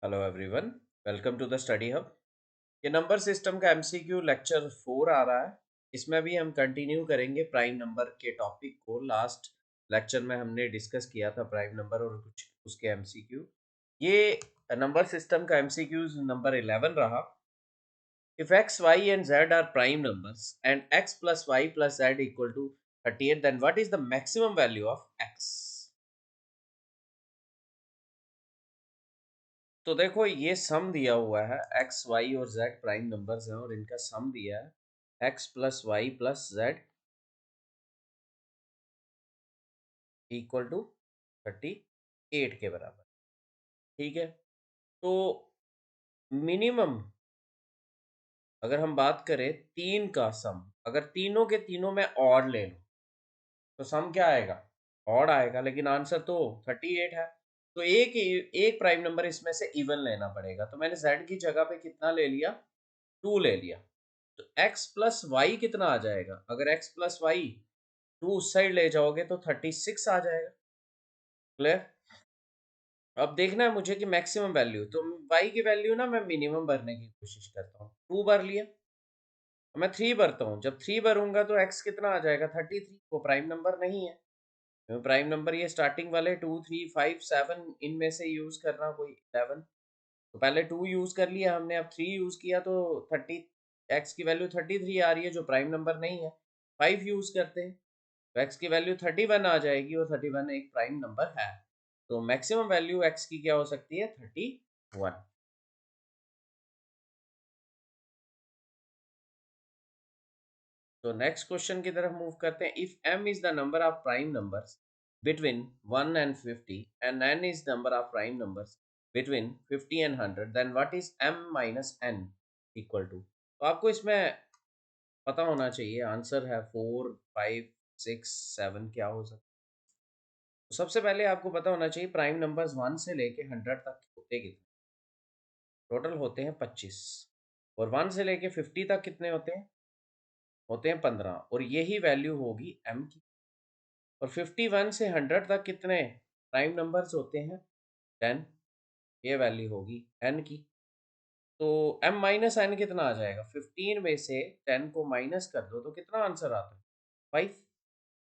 Hello everyone, welcome to the study hub. ये number system का MCQ lecture 4 आ रहा है। इसमें भी हम कंटिन्यू करेंगे प्राइम नंबर के टॉपिक को। लास्ट लेक्चर में हमने डिस्कस किया था प्राइम नंबर और कुछ उसके एमसीक्यू। ये नंबर सिस्टम का एमसीक्यू नंबर 11 रहा। If X Y and Z are prime numbers and X plus Y plus Z equal to 38, then what is the maximum value of X. तो देखो, ये sum दिया हुआ है। एक्स वाई और Z prime numbers हैं और इनका सम दिया है X plus Y plus Z equal to 38 के बराबर। ठीक है, तो मिनिमम अगर हम बात करें तीन का सम, अगर तीनों के तीनों में ऑड ले लो तो सम क्या आएगा? ऑड आएगा, लेकिन आंसर तो 38 है। तो एक एक प्राइम नंबर इसमें से इवन लेना पड़ेगा। तो मैंने जेड की जगह पे कितना ले लिया? 2 ले लिया। तो x प्लस वाई कितना आ जाएगा? अगर x प्लस वाई 2 उस साइड ले जाओगे तो 36 आ जाएगा। क्लियर? अब देखना है मुझे कि मैक्सिमम वैल्यू, तो y की वैल्यू ना मैं मिनिमम भरने की कोशिश करता हूँ। 2 भर लिया, अब मैं 3 भरता हूँ। जब 3 भरूंगा तो x कितना आ जाएगा? 33। वो प्राइम नंबर नहीं है। प्राइम नंबर ये स्टार्टिंग वाले 2 3 5 7 इनमें से यूज करना कोई 11। तो पहले 2 यूज कर लिया हमने, अब 3 यूज किया तो 30, x की वैल्यू 33 आ रही है जो प्राइम नंबर नहीं है। 5 यूज करते हैं तो x की वैल्यू 31 आ जाएगी और 31 एक प्राइम नंबर है। तो मैक्सिमम वैल्यू x की क्या हो सकती है? 31। तो नेक्स्ट क्वेश्चन की तरफ मूव करते हैं। If m is the number of prime numbers between 1 and 50 and n is number of prime numbers between 50 and 100, then what is m minus n equal to. तो आपको इसमें पता होना चाहिए। आंसर है 4 5 6 7। क्या हो सकता है? तो सबसे पहले आपको पता होना चाहिए प्राइम नंबर्स 1 से लेके 100 तक होते कितने। टोटल होते हैं 25। और 1 से लेके 50 तक कितने होते हैं? होते हैं 15। और यही वैल्यू होगी m की। और 51 से 100 तक कितने प्राइम नंबर्स होते हैं? 10। ये वैल्यू होगी n की। तो m माइनस n कितना आ जाएगा? 15 में से 10 को माइनस कर दो तो कितना आंसर आता है? 5।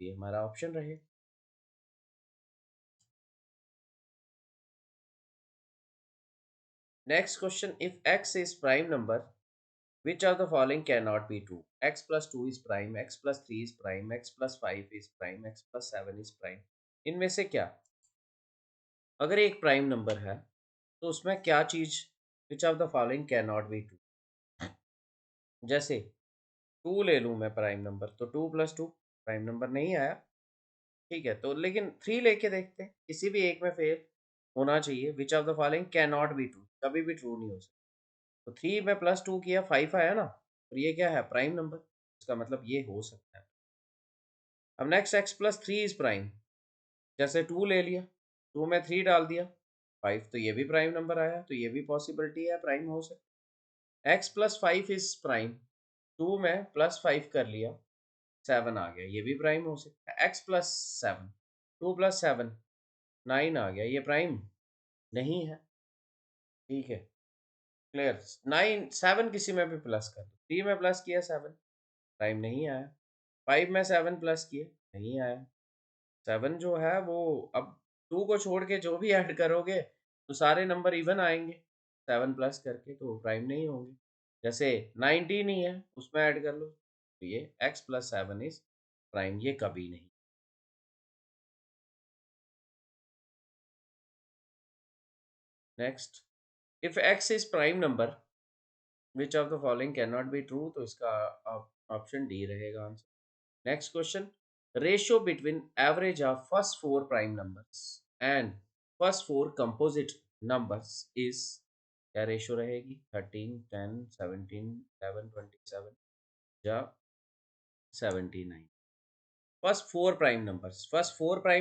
ये हमारा ऑप्शन रहे। Next question, if x is prime number, which of the following cannot be true? x plus 2 is prime, x plus 3 is prime, x plus 5 is prime, x plus 7 is prime। इनमें से क्या अगर एक prime number है तो उसमें क्या चीज which of the following can not be true? जैसे 2 ले लूं मैं प्राइम नंबर, तो 2 प्लस 2 प्राइम नंबर नहीं आया। ठीक है, तो लेकिन 3 लेके देखते हैं, किसी भी एक में फेल होना चाहिए। Which of the following can not be true, कभी भी ट्रू नहीं हो सकता। तो 3 में प्लस 2 किया, 5 आया ना। और ये क्या है? Prime number. इसका मतलब ये हो सकता है। अब next, x plus 3 is prime. जैसे 2 ले लिया, 2 में 3 डाल दिया, 5, तो ये भी प्राइम नंबर आया। तो ये भी पॉसिबिलिटी है प्राइम हो सकता है। x प्लस 5 इज प्राइम, 2 में प्लस 5 कर लिया, 7 आ गया, ये भी प्राइम हो सकता है। x प्लस 7, 2 प्लस 7 9 आ गया, ये प्राइम नहीं है। ठीक है, क्लियर? 9 7 किसी में भी प्लस कर दो, 3 में प्लस किया 7 प्राइम नहीं आया। 5 में 7 प्लस किए, नहीं आया। 7 जो है वो, अब 2 को छोड़ के जो भी ऐड करोगे तो सारे नंबर इवन आएंगे। 7 प्लस करके तो प्राइम नहीं होंगे। जैसे 19 ही है, उसमें ऐड कर लो, तो ये x प्लस 7 इज प्राइम, ये कभी नहीं। Next, if x is prime number which of the following can not be true, तो इसका ऑप्शन डी रहेगा answer. Next question, ratio between average of first 4 prime numbers and first 4 composite numbers is. क्या ratio रहेगी? 13 10 17 11 27 या 79। First four prime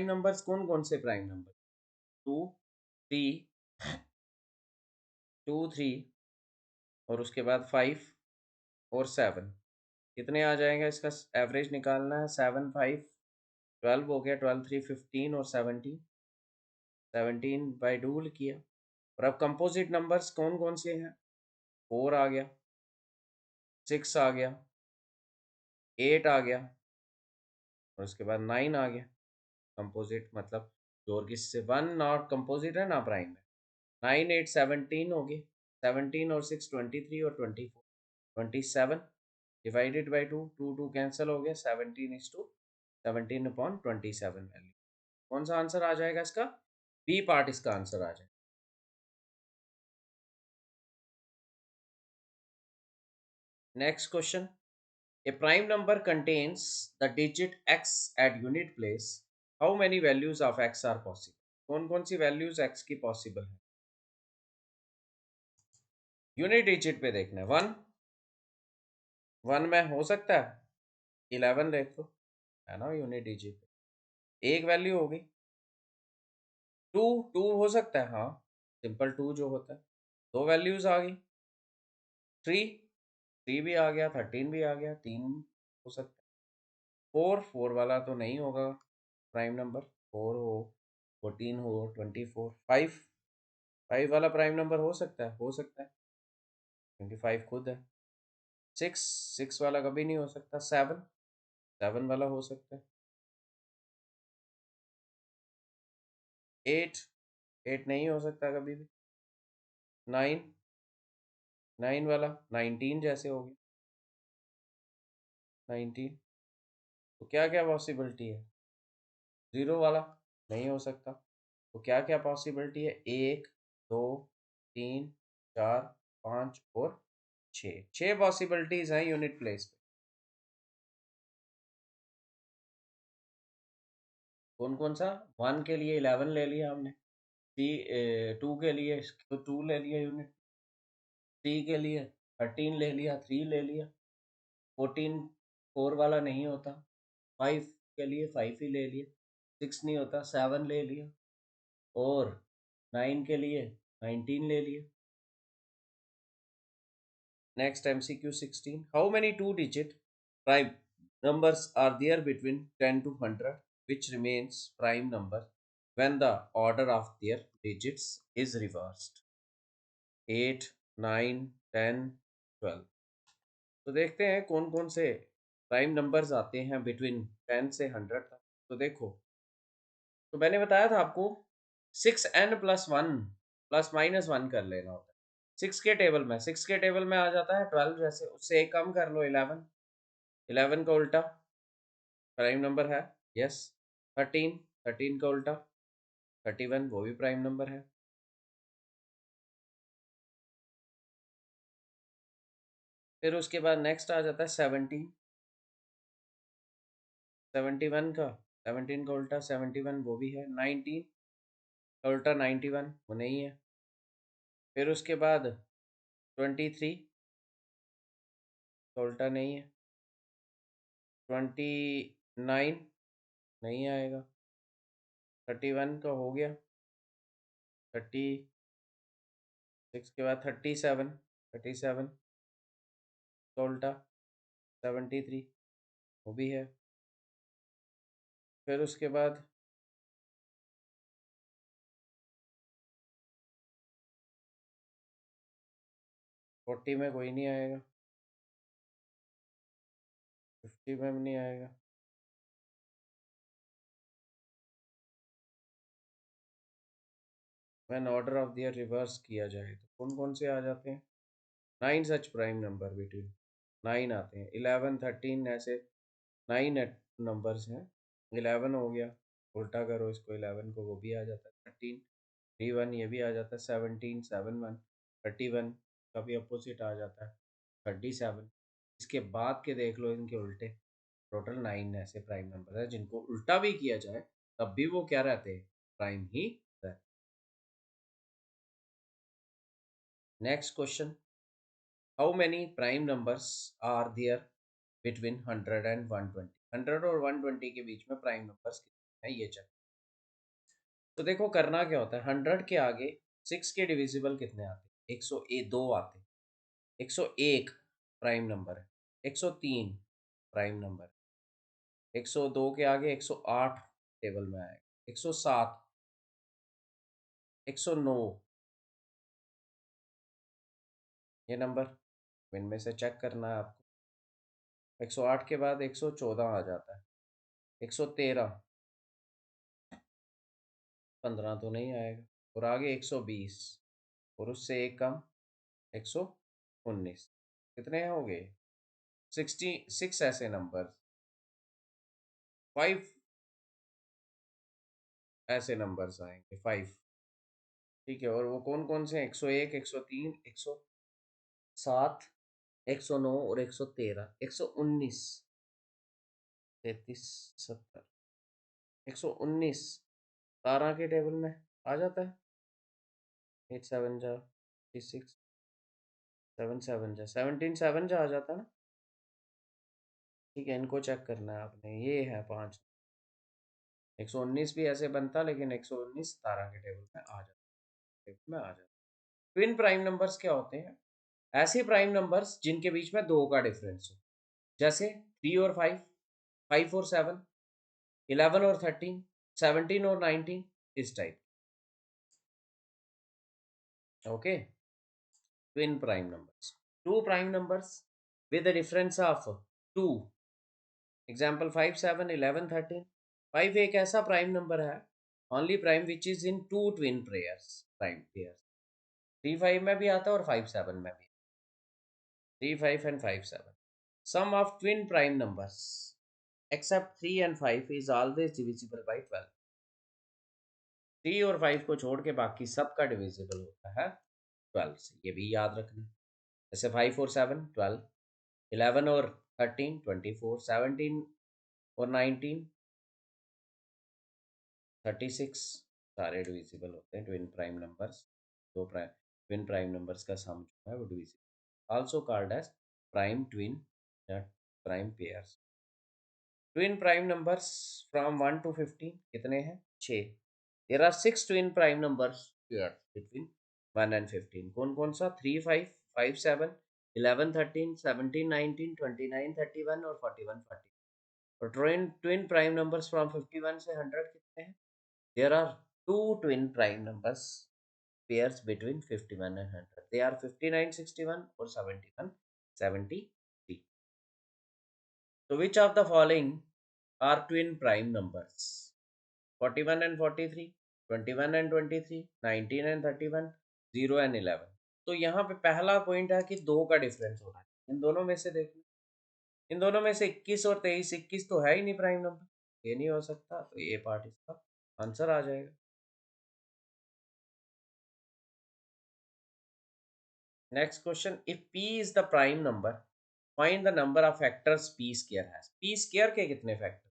numbers कौन कौन से prime number? 2 3 2 3 और उसके बाद 5 और 7। कितने आ जाएगा? इसका एवरेज निकालना है। 7 5 12 हो गया, 12 3 15 और 17 17 बाई 2 किया और अब कंपोजिट नंबर्स कौन कौन से हैं? 4 आ गया, 6 आ गया, 8 आ गया और उसके बाद 9 आ गया। कंपोजिट मतलब जोर किससे? 1 नॉट कंपोजिट है ना प्राइम में। 9 8 17 हो गए, 17 और 6 23 और 24 27 डिवाइडेड बाई 2, 2 2 कैंसिल हो गया, 17 इज टू 17 अपॉन 27 वैल्यू। कौन सा आंसर आ जाएगा इसका? बी पार्ट इसका आंसर आ जाएगा। Next question, a prime number contains the digit x at unit place, how many values of x are possible? कौन कौन सी वैल्यूज x की पॉसिबल है? यूनिट डिजिट पे देखना है। 1, 1 में हो सकता है, 11 देख लो, है ना यूनिट डिजिट पे एक वैल्यू होगी। 2, 2 हो सकता है, हाँ सिंपल 2 जो होता है, दो वैल्यूज आ गई। 3, 3 भी आ गया, 13 भी आ गया, 3 हो सकता है। 4, 4 वाला तो नहीं होगा प्राइम नंबर, 4 हो, 14 हो, 24, 5, 5 वाला प्राइम नंबर हो सकता है, हो सकता है क्योंकि 5 खुद है। 6, 6 वाला कभी नहीं हो सकता। 7, 7 वाला हो सकता है। 8, 8 नहीं हो सकता कभी भी। 9, 9 वाला 19 जैसे हो गया, 19। तो क्या क्या पॉसिबिलिटी है? 0 वाला नहीं हो सकता। तो क्या क्या पॉसिबिलिटी है? 1 2 3 4 5 और 6, 6 पॉसिबिलिटीज हैं यूनिट प्लेस पे। कौन कौन सा? 1 के लिए 11 ले लिया हमने, 2 के लिए तो 2 ले लिया यूनिट, 3 के लिए 13 ले लिया, 3 ले लिया, 14 4 वाला नहीं होता, 5 के लिए 5 ही ले लिया, 6 नहीं होता, 7 ले लिया और 9 के लिए 19 ले लिया। Next MCQ 16, how many two digit prime numbers are there between 10 to 100 which remains prime number when the order of their digits is reversed? 8 9 10 12। तो देखते हैं कौन कौन से प्राइम नंबर्स आते हैं बिटवीन 10 से 100 तक। तो देखो, तो मैंने बताया था आपको 6n+1 प्लस माइनस 1 कर लेना होता है। 6 के टेबल में आ जाता है 12, जैसे उससे एक कम कर लो 11, 11 का उल्टा प्राइम नंबर है, यस। 13, 13 का उल्टा 31, वो भी प्राइम नंबर है। फिर उसके बाद नेक्स्ट आ जाता है 17, 71 का, 17 का उल्टा 71 वो भी है। 19 का उल्टा 91 वो नहीं है। फिर उसके बाद 23 का उल्टा नहीं है। 29 नहीं आएगा। 31 का हो गया। 36 के बाद 37, 37 का उल्टा 73 वो भी है। फिर उसके बाद 40 में कोई नहीं आएगा, 50 में भी नहीं आएगा। When order of their reverse किया जाए तो कौन कौन से आ जाते हैं? 9 सच प्राइम नंबर बिटवीन 9 आते हैं। 11 13 ऐसे 9 नंबर्स हैं। 11 हो गया, उल्टा करो इसको 11 को, वो भी आ जाता है। 13 31 ये भी आ जाता है। 17 71 31 का भी अपोजिट आ जाता है, 37। इसके बाद के देख लो इनके उल्टे, टोटल 9 ऐसे प्राइम नंबर है जिनको उल्टा भी किया जाए तब भी वो क्या रहते हैं? प्राइम ही रहते। Next question, how many prime numbers are there between 100 and 120? 100 और 120 के बीच में प्राइम नंबर्स कितने हैं ये चेक। तो देखो करना क्या होता है, 100 के आगे 6 के डिविजिबल कितने आते हैं? 102 आते हैं। 101 प्राइम नंबर है। 103 प्राइम नंबर है। 102 के आगे 108 टेबल में आएगा। 107, 109, ये नंबर इनमें से चेक करना है आपको। 108 के बाद 114 आ जाता है, 113, 15 तो नहीं आएगा, और आगे 120, और उससे एक कम 119। कितने हो गए? 66 ऐसे नंबर, 5 ऐसे नंबर्स आएंगे, 5। ठीक है, और वो कौन कौन से हैं? 101, 103, 107, 109 और 113, 119, 33, 70, 119 12 के टेबल में आ जाता है। 8 7 जा 36, 7 7 जा 17, 7 जा आ जाता है ना। ठीक है, इनको चेक करना है आपने, ये है 5। 119 भी ऐसे बनता, लेकिन 119 17 के टेबल में आ जाता, टेबल में आ जाता। ट्विन प्राइम नंबर्स क्या होते हैं? ऐसे प्राइम नंबर्स जिनके बीच में दो का डिफरेंस हो, जैसे 3 और 5, 5 और 7, 11 और 13, 17 और 19, इस type. Okay, twin prime numbers. Two prime numbers with a difference of 2, example 5 7 11 13। 5 एक ऐसा प्राइम नंबर है, only prime which is in two twin pairs, prime pairs. 3 5 में भी आता है और 5 7 में भी। 3 5 and 5 7, sum of twin prime numbers except 3 and 5 is always divisible by 12। 3 और 5 को छोड़ के बाकी सबका डिविजिबल होता है 12 से, ये भी याद रखना। जैसे 5 और 7 12, 11 और 13 24, 17 और 19 36, सारे डिविजिबल होते हैं ट्विन प्राइम नंबर्स। दो प्राइम ट्विन प्राइम नंबर्स का सम जो है वो divisible, also called as prime twin या prime pairs. Twin prime numbers from 1 to 15 कितने हैं? 6। There are 6 twin prime numbers pairs between 1 and 15। कौन कौन सा? 3 5, 5 7, 11 13, 17 19, 29 31 और 41 40। और ट्विन प्राइम नंबर्स फ्रॉम 51 से 100 कितने हैं? There are two twin prime numbers pairs between 51 and 100. They are 59 61 or 71 73. So which of the following are twin prime numbers? 41 and 43, 21 and 23, 19 and 31, 0 and 11। तो यहाँ पे पहला पॉइंट है कि दो का डिफरेंस हो रहा है, इन दोनों में से देखना। इन दोनों में से 21 और 23, 21 तो है ही नहीं प्राइम नंबर, ये नहीं हो सकता, तो ये पार्ट इसका आंसर आ जाएगा। Next question, if p is the prime number, find the number of factors p square has। p square के कितने फैक्टर?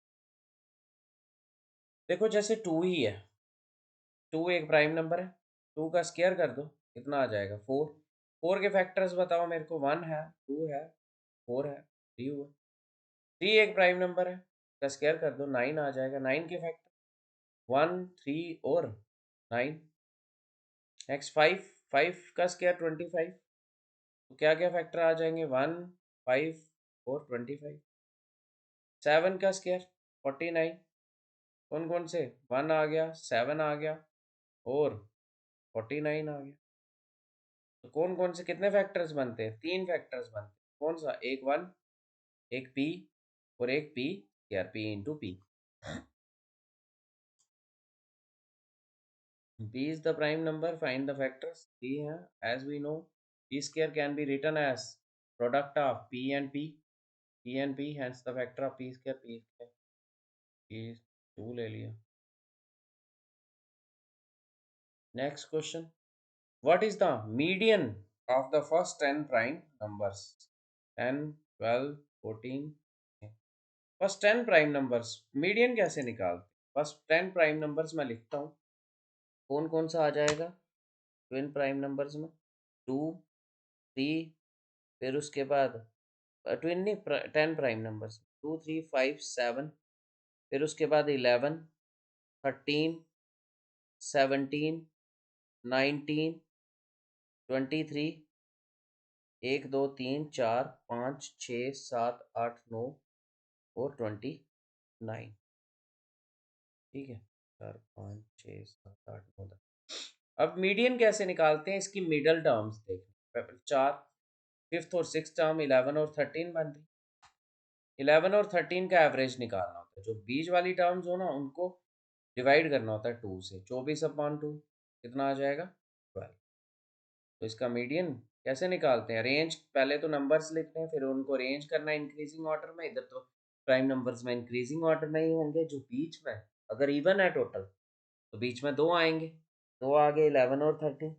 देखो जैसे 2 ही है, 2 एक प्राइम नंबर है, 2 का स्क्वायर कर दो, कितना आ जाएगा? 4। 4 के फैक्टर्स बताओ मेरे को। 1 है, 2 है, 4 है, 3 हुआ। 3 एक प्राइम नंबर है, का स्क्वायर कर दो, 9 आ जाएगा। 9 के फैक्टर 1 3 और 9। नेक्स्ट 5, 5 का स्क्वायर 25, तो क्या क्या फैक्टर आ जाएंगे? 1 5 और 25। 7 का स्क्वायर 49, कौन कौन से? 1 आ गया, 7 आ गया और 49 आ गया। तो कौन कौन से कितने फैक्टर्स बनते हैं? 3 फैक्टर्स बनते हैं। कौन सा? एक 1, एक p और एक p square, p into p। p is the prime number, find the factors। 3 है, as we know p square can be written as product of p and p, p and p, hence the factor of p square, p square, p 2 ले लिया। Next question, what is the median of the first 10 prime numbers? 10 12 14। First 10 prime numbers median कैसे निकालते? First 10 prime numbers मैं लिखता हूँ, कौन कौन सा आ जाएगा ट्विन प्राइम नंबर्स में? 2 3, फिर उसके बाद ट्विन नहीं, 10 प्राइम नंबर्स 2 3 5 7, फिर उसके बाद 11 13 17 19 23, 1 2 3 4 5 6 7 8 9 और 29। ठीक है, 4 5 6 7 8 9 10। अब मीडियन कैसे निकालते हैं? इसकी मिडल टर्म्स देखें। 4 फिफ्थ और सिक्स टर्म 11 और 13 बन रही। 11 और 13 का एवरेज निकालना होता है, जो बीच वाली टर्म्स हो ना उनको डिवाइड करना होता है 2 से। 24/2 कितना आ जाएगा 12। तो इसका मीडियन कैसे निकालते हैं? रेंज, पहले तो नंबर्स लिखते हैं फिर उनको रेंज करना है इंक्रीजिंग ऑर्डर में। इधर तो प्राइम नंबर्स में इंक्रीजिंग ऑर्डर में ही होंगे, जो बीच में अगर इवन है टोटल तो बीच में दो आएंगे, दो आगे 11 और 13,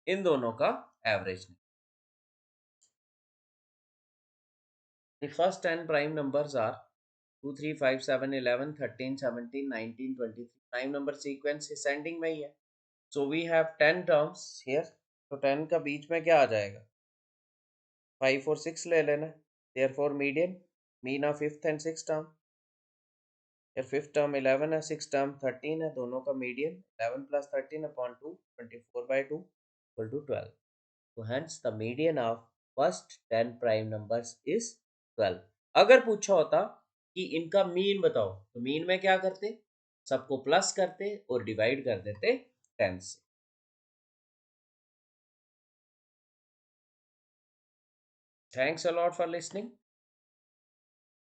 इन दोनों का average. The first 10 prime numbers are 2, 3, 5, 7, 11, 13, 17, 19, 23. Prime number sequence ascending में ही है. So we have 10 terms here. तो 10 का बीच में क्या आ जाएगा? 5 और 6 ले लेना. Therefore median, mean of fifth and sixth term. या fifth term 11 है, sixth term 13 है, दोनों का median 11 plus 13 upon 2, 24/2 equal to 12. So hence the median of first 10 prime numbers is 12. अगर पूछा होता कि इनका मीन बताओ, तो मीन में क्या करते? सबको प्लस करते और डिवाइड कर देते 10 से। Thanks a lot for listening.